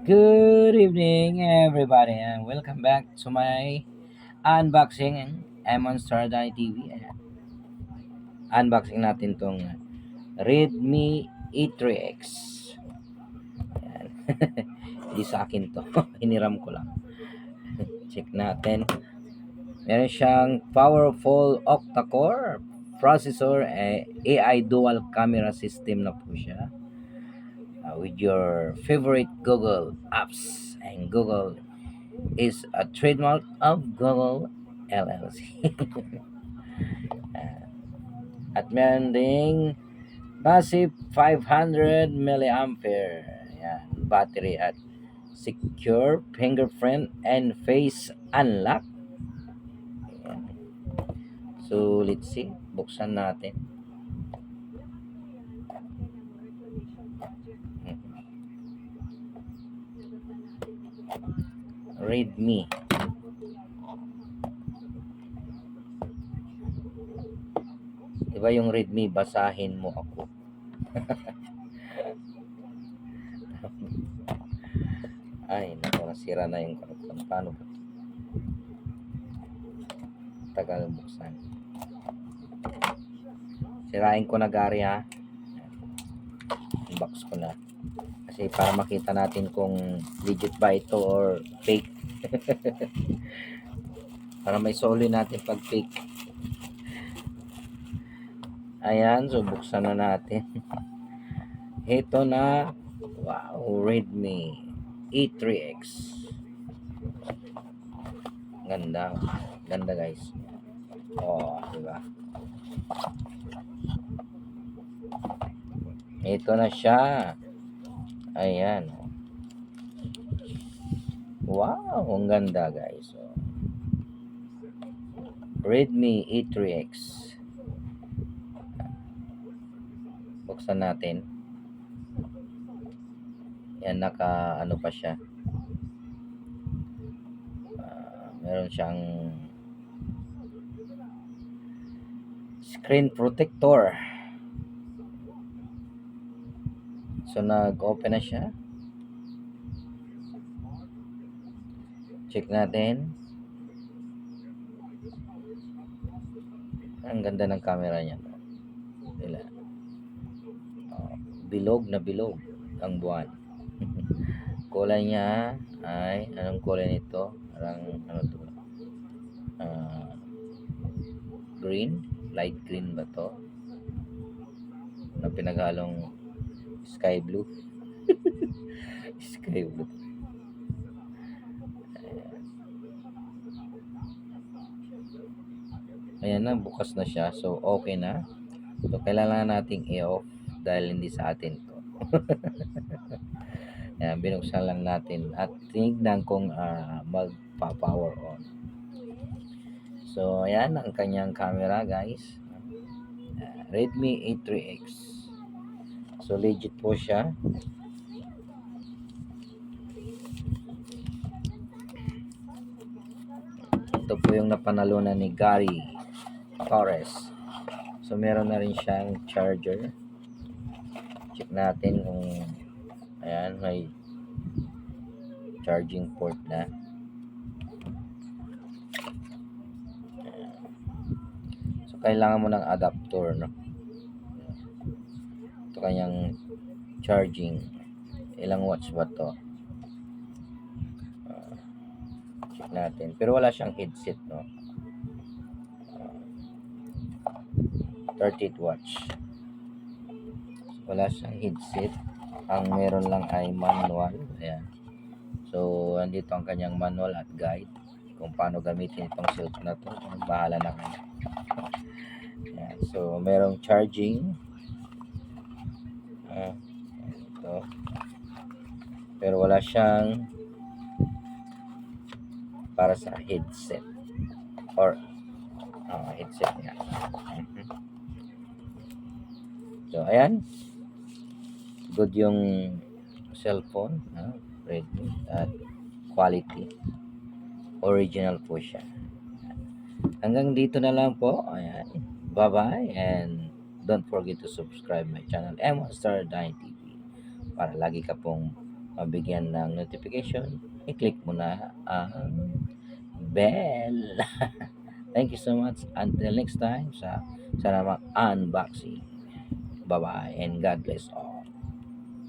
Good evening, everybody, and welcome back to my unboxing. I'm on Stardine TV. Ayan. Unboxing natin tong Redmi E3X. Ayan. Hindi sa akin to. Hiniram ko lang. Check natin. Meron siyang powerful octa-core processor, AI dual camera system na po siya. With your favorite Google apps, and Google is a trademark of Google LLC. At meron ding massive 500 milliampere battery at secure fingerprint and face unlock. Ayan. So let's see, buksan natin. Redmi. Diba yung Redmi, basahin mo ako. Ay, naku, nasira na yung karton. Paano ba? Tagal buksan. Sirain ko na, Gary, ha. Unbox ko na. Kasi para makita natin kung legit ba ito or fake. Para may soli natin pag fake. Ayan, so buksan na natin. Ito na, wow, Redmi E3X. Ganda. Ganda, guys. Oh, diba? Ito na siya. Ayan. Wow, ang ganda, guys. So, Redmi E3X. Buksan natin. Yan, naka ano pa siya. Meron siyang screen protector. So nag-open na siya. Check natin. Ang ganda ng camera niya. Dila. Bilog na bilog ang buwan. Kulay niya ay, anong kulay nito? Parang ano to? Green, light green ba to? Na pinaghalong sky blue. Sky blue. Ayan na, bukas na siya. So, okay na. So, kailangan nating i-off dahil hindi sa atin to. Ayan, binuksan lang natin at tingnan kung magpa-power on. So, ayan ang kanyang camera, guys. Redmi A3X. So, legit po siya. Ito po yung napanalunan ni Gary Torres. So, meron na rin siyang charger. Check natin kung ayan, may charging port na. So, kailangan mo ng adapter, no? Ito kanyang charging. Ilang watts ba to? Check natin. Pero wala siyang headset, no? 30 watts. Wala siyang headset. Ang meron lang ay manual. Ayan. So, andito ang kanyang manual at guide kung paano gamitin itong cellphone na to. Bahala na kayo. Ayan. So, merong charging. Ito. Pero wala siyang para sa headset or headset niya. So, ayan. Good yung cellphone. Redmi at quality. Original po siya. Hanggang dito na lang po. Ayan. Bye-bye and don't forget to subscribe my channel M1 Star 9 TV para lagi ka pong mabigyan ng notification, i-click mo na ang bell. Thank you so much. Until next time sa namang unboxing. Bye-bye and God bless all.